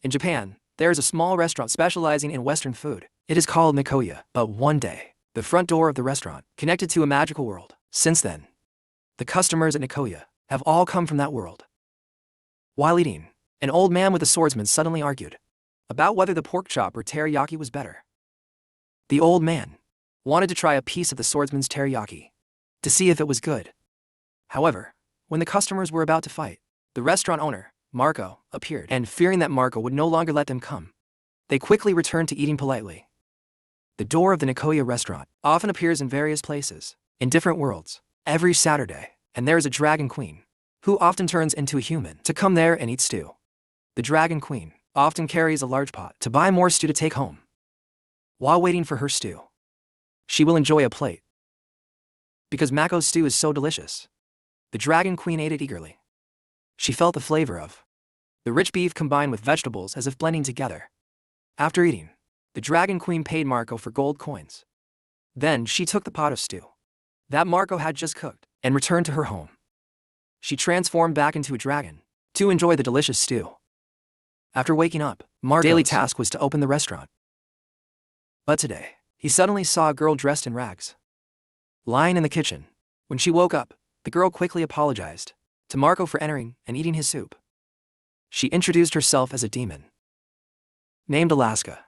In Japan, there is a small restaurant specializing in Western food. It is called Nekoya. But one day, the front door of the restaurant connected to a magical world. Since then, the customers at Nekoya have all come from that world. While eating, an old man with a swordsman suddenly argued about whether the pork chop or teriyaki was better. The old man wanted to try a piece of the swordsman's teriyaki to see if it was good. However, when the customers were about to fight, the restaurant owner, Marco, appeared, and fearing that Marco would no longer let them come, they quickly returned to eating politely. The door of the Nekoya restaurant often appears in various places, in different worlds, every Saturday, and there is a dragon queen, who often turns into a human to come there and eat stew. The dragon queen often carries a large pot to buy more stew to take home. While waiting for her stew, she will enjoy a plate. Because Mako's stew is so delicious, the dragon queen ate it eagerly. She felt the flavor of the rich beef combined with vegetables as if blending together. After eating, the dragon queen paid Marco for gold coins. Then she took the pot of stew that Marco had just cooked and returned to her home. She transformed back into a dragon to enjoy the delicious stew. After waking up, Marco's daily task was to open the restaurant. But today, he suddenly saw a girl dressed in rags lying in the kitchen. When she woke up, the girl quickly apologized to Marco for entering and eating his soup. She introduced herself as a demon named Alaska.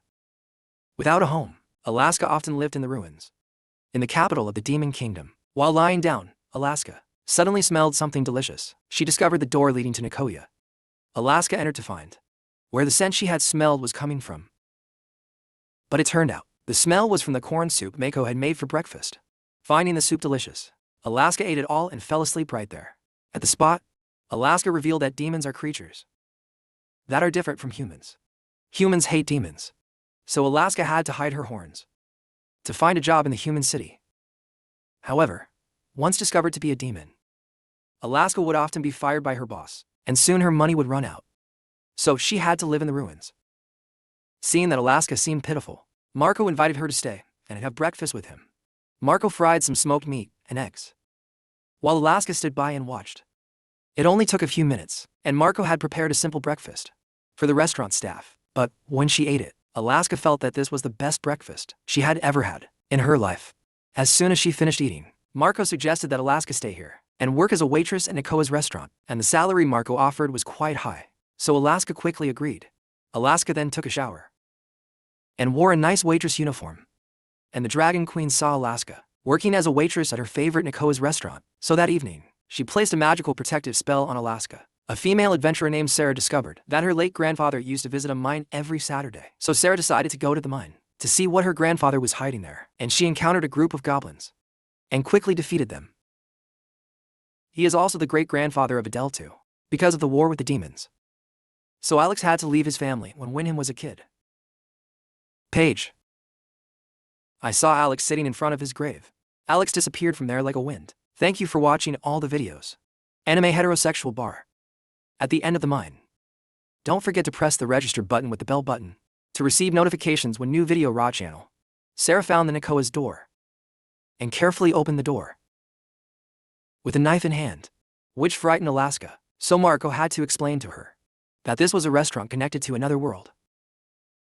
Without a home, Alaska often lived in the ruins, in the capital of the Demon Kingdom. While lying down, Alaska suddenly smelled something delicious. She discovered the door leading to Nekoya. Alaska entered to find where the scent she had smelled was coming from. But it turned out, the smell was from the corn soup Mako had made for breakfast. Finding the soup delicious, Alaska ate it all and fell asleep right there. At the spot, Alaska revealed that demons are creatures that are different from humans. Humans hate demons, so Alaska had to hide her horns to find a job in the human city. However, once discovered to be a demon, Alaska would often be fired by her boss, and soon her money would run out. So she had to live in the ruins. Seeing that Alaska seemed pitiful, Marco invited her to stay and have breakfast with him. Marco fried some smoked meat and eggs, while Alaska stood by and watched. It only took a few minutes, and Marco had prepared a simple breakfast for the restaurant staff. But when she ate it, Alaska felt that this was the best breakfast she had ever had in her life. As soon as she finished eating, Marco suggested that Alaska stay here and work as a waitress in Nekoya's restaurant, and the salary Marco offered was quite high, so Alaska quickly agreed. Alaska then took a shower and wore a nice waitress uniform. And the Dragon Queen saw Alaska working as a waitress at her favorite Nekoya's restaurant, so that evening, she placed a magical protective spell on Alaska. A female adventurer named Sarah discovered that her late grandfather used to visit a mine every Saturday. So Sarah decided to go to the mine to see what her grandfather was hiding there, and she encountered a group of goblins and quickly defeated them. He is also the great-grandfather of Adele too, because of the war with the demons. So Alex had to leave his family when Winham was a kid. Page. I saw Alex sitting in front of his grave. Alex disappeared from there like a wind. Thank you for watching all the videos. Anime heterosexual bar. At the end of the mine. Don't forget to press the register button with the bell button to receive notifications when new video raw channel. Sarah found the Nekoya's door and carefully opened the door with a knife in hand, which frightened Alaska. So Marco had to explain to her that this was a restaurant connected to another world.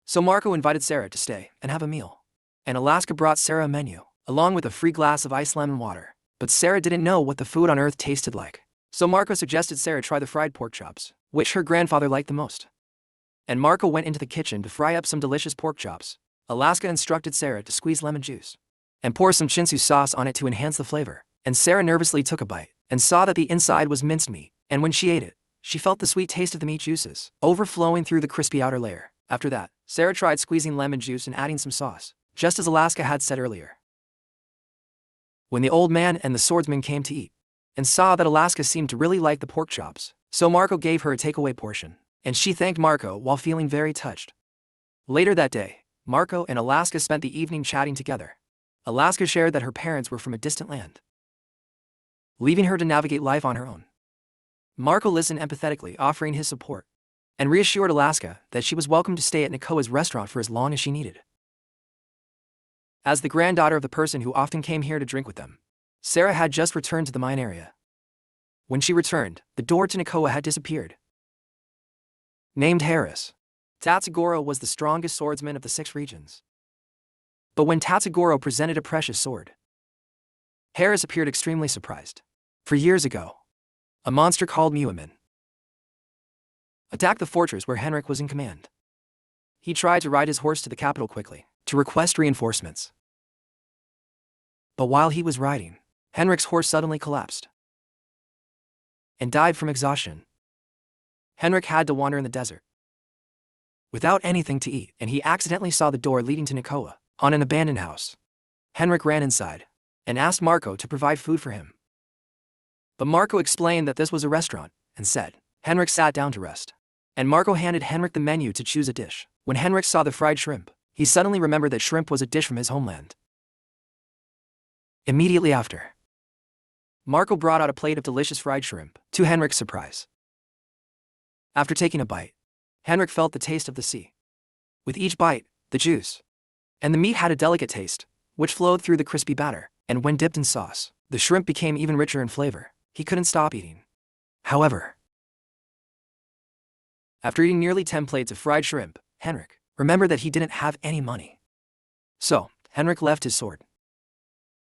So Marco invited Sarah to stay and have a meal, and Alaska brought Sarah a menu along with a free glass of ice lemon water. But Sarah didn't know what the food on earth tasted like. So Marco suggested Sarah try the fried pork chops, which her grandfather liked the most. And Marco went into the kitchen to fry up some delicious pork chops. Alaska instructed Sarah to squeeze lemon juice and pour some chinsu sauce on it to enhance the flavor. And Sarah nervously took a bite and saw that the inside was minced meat. And when she ate it, she felt the sweet taste of the meat juices overflowing through the crispy outer layer. After that, Sarah tried squeezing lemon juice and adding some sauce, just as Alaska had said earlier. When the old man and the swordsman came to eat, and saw that Alaska seemed to really like the pork chops, so Marco gave her a takeaway portion, and she thanked Marco while feeling very touched. Later that day, Marco and Alaska spent the evening chatting together. Alaska shared that her parents were from a distant land, leaving her to navigate life on her own. Marco listened empathetically, offering his support, and reassured Alaska that she was welcome to stay at Nekoya's restaurant for as long as she needed. As the granddaughter of the person who often came here to drink with them, Sarah had just returned to the mine area. When she returned, the door to Nekoya had disappeared. Named Harris. Tatsugoro was the strongest swordsman of the 6 regions. But when Tatsugoro presented a precious sword, Harris appeared extremely surprised. For years ago, a monster called Muamin attacked the fortress where Henrik was in command. He tried to ride his horse to the capital quickly, to request reinforcements. But while he was riding, Henrik's horse suddenly collapsed and died from exhaustion. Henrik had to wander in the desert without anything to eat, and he accidentally saw the door leading to Nekoya on an abandoned house. Henrik ran inside and asked Marco to provide food for him. But Marco explained that this was a restaurant and said. Henrik sat down to rest, and Marco handed Henrik the menu to choose a dish. When Henrik saw the fried shrimp, he suddenly remembered that shrimp was a dish from his homeland. Immediately after, Marco brought out a plate of delicious fried shrimp, to Henrik's surprise. After taking a bite, Henrik felt the taste of the sea. With each bite, the juice and the meat had a delicate taste, which flowed through the crispy batter, and when dipped in sauce, the shrimp became even richer in flavor. He couldn't stop eating. However, after eating nearly 10 plates of fried shrimp, Henrik remembered that he didn't have any money. So, Henrik left his sword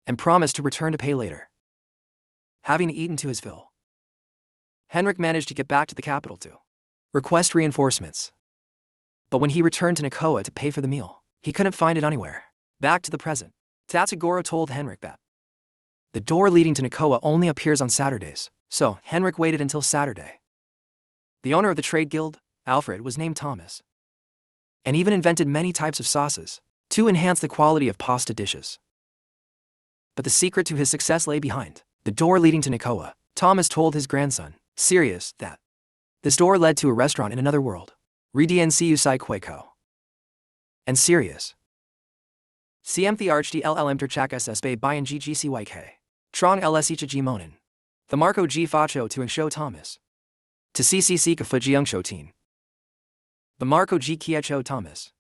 and promised to return to pay later. Having eaten to his fill, Henrik managed to get back to the capital to request reinforcements. But when he returned to Nekoya to pay for the meal, he couldn't find it anywhere. Back to the present, Tatsugoro told Henrik that the door leading to Nekoya only appears on Saturdays, so Henrik waited until Saturday. The owner of the trade guild, Alfred, was named Thomas, and even invented many types of sauces to enhance the quality of pasta dishes. But the secret to his success lay behind the door leading to Nekoya. Thomas told his grandson, Sirius, that this door led to a restaurant in another world, Rednc Isekai. And Sirius CM the Archd LLM Terchak SSB Bayan GGCYK. Trong LSH G Monin. The Marco G Facho to Show Thomas. To CCC Kafu Jiang Shotin. The Marco G Kiecho Thomas.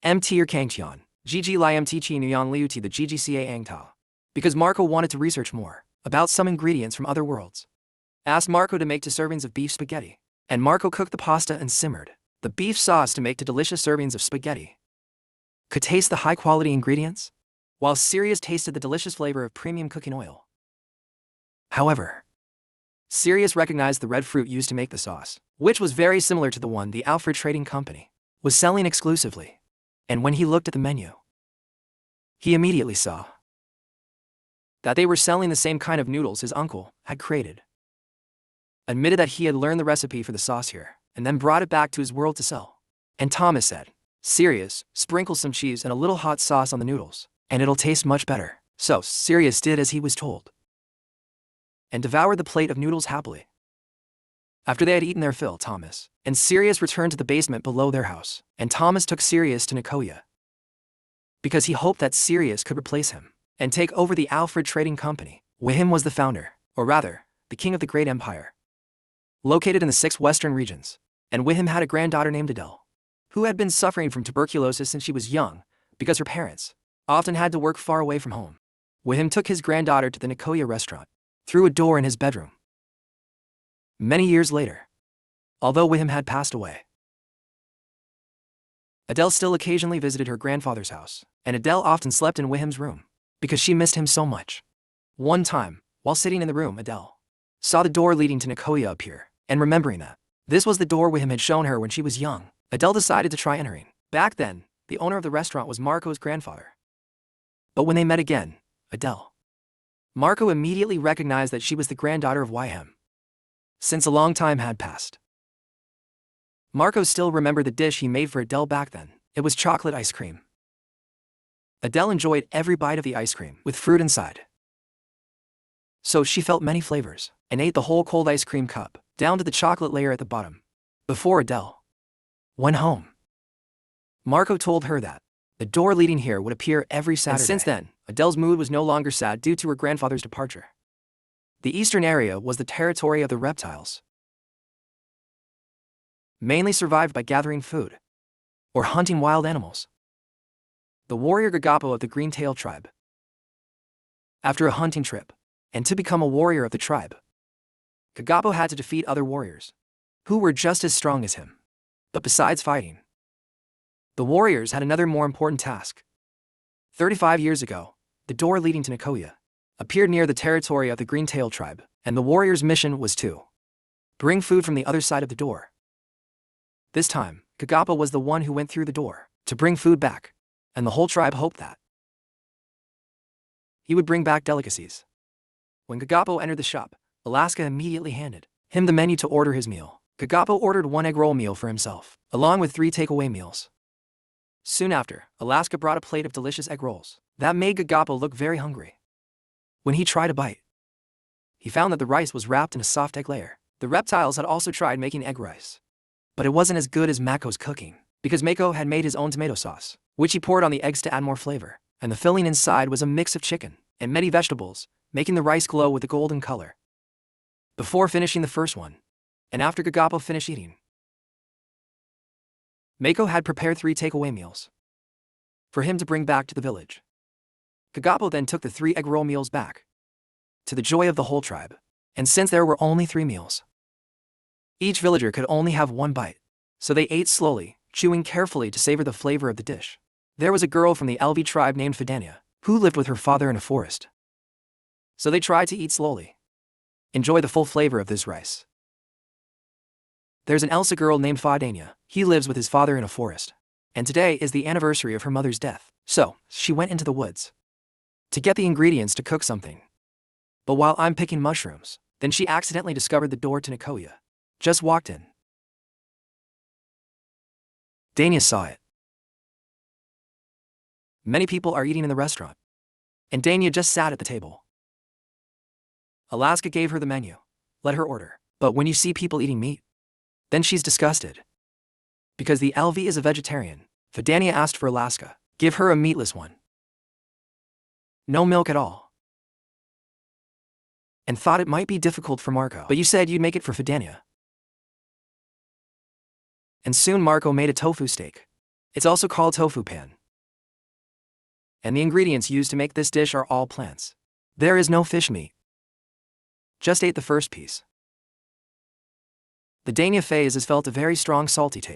MT or Kangtian. GG Li MT Chi Nuyan Liuti the GGCA Angta. Because Marco wanted to research more about some ingredients from other worlds. Asked Marco to make 2 servings of beef spaghetti. And Marco cooked the pasta and simmered the beef sauce to make 2 delicious servings of spaghetti. Could taste the high-quality ingredients, while Sirius tasted the delicious flavor of premium cooking oil. However, Sirius recognized the red fruit used to make the sauce, which was very similar to the one the Alfred Trading Company was selling exclusively. And when he looked at the menu, he immediately saw that they were selling the same kind of noodles his uncle had created. Admitted that he had learned the recipe for the sauce here, and then brought it back to his world to sell. And Thomas said, Sirius, sprinkle some cheese and a little hot sauce on the noodles, and it'll taste much better. So Sirius did as he was told, and devoured the plate of noodles happily. After they had eaten their fill, Thomas and Sirius returned to the basement below their house, and Thomas took Sirius to Nekoya, because he hoped that Sirius could replace him and take over the Alfred Trading Company. Wihim was the founder, or rather, the king of the great empire, located in the 6 western regions, and Wihim had a granddaughter named Adele, who had been suffering from tuberculosis since she was young, because her parents often had to work far away from home. Wihim took his granddaughter to the Nekoya restaurant, through a door in his bedroom. Many years later, although Wihim had passed away, Adele still occasionally visited her grandfather's house, and Adele often slept in Wihim's room, because she missed him so much. One time, while sitting in the room, Adele saw the door leading to Nekoya appear, and remembering that this was the door Wihim had shown her when she was young, Adele decided to try entering. Back then, the owner of the restaurant was Marco's grandfather. But when they met again, Marco immediately recognized that she was the granddaughter of Wihim, since a long time had passed. Marco still remembered the dish he made for Adele back then. It was chocolate ice cream. Adele enjoyed every bite of the ice cream with fruit inside. So she felt many flavors and ate the whole cold ice cream cup, down to the chocolate layer at the bottom. Before Adele went home, Marco told her that the door leading here would appear every Saturday. And since then, Adele's mood was no longer sad due to her grandfather's departure. The eastern area was the territory of the reptiles, mainly survived by gathering food or hunting wild animals. The warrior Gagapo of the Green-Tail tribe, after a hunting trip, and to become a warrior of the tribe, Gagapo had to defeat other warriors who were just as strong as him. But besides fighting, The warriors had another more important task. 35 years ago, the door leading to Nekoya appeared near the territory of the Green-Tail tribe, and the warriors' mission was to bring food from the other side of the door. This time, Kagappa was the one who went through the door to bring food back, and the whole tribe hoped that he would bring back delicacies. When Kagappa entered the shop, Alaska immediately handed him the menu to order his meal. Kagappa ordered 1 egg roll meal for himself, along with 3 takeaway meals. Soon after, Alaska brought a plate of delicious egg rolls that made Kagappa look very hungry. When he tried a bite, he found that the rice was wrapped in a soft egg layer. The reptiles had also tried making egg rice, but it wasn't as good as Mako's cooking, because Mako had made his own tomato sauce, which he poured on the eggs to add more flavor, and the filling inside was a mix of chicken and many vegetables, making the rice glow with a golden color. Before finishing the first one, and after Kagappa finished eating, Mako had prepared 3 takeaway meals for him to bring back to the village. Kagappa then took the 3 egg roll meals back, to the joy of the whole tribe. And since there were only 3 meals, each villager could only have 1 bite, so they ate slowly, chewing carefully to savor the flavor of the dish. There was a girl from the Elvi tribe named Fidania, who lived with her father in a forest. So they tried to eat slowly, enjoy the full flavor of this rice. There's an Elsa girl named Fidania. He lives with his father in a forest, and today is the anniversary of her mother's death. So, she went into the woods to get the ingredients to cook something. But while I'm picking mushrooms, then she accidentally discovered the door to Nekoya. Just walked in. Dania saw it. Many people are eating in the restaurant, and Dania just sat at the table. Alaska gave her the menu, let her order. But when you see people eating meat, then she's disgusted. Because the LV is a vegetarian, Fidania asked for Alaska, give her a meatless one. No milk at all. And thought it might be difficult for Marco. But you said you'd make it for Fidania. And soon Marco made a tofu steak. It's also called tofu pan. And the ingredients used to make this dish are all plants. There is no fish meat. Just ate the first piece. The Dania phase has felt a very strong salty taste.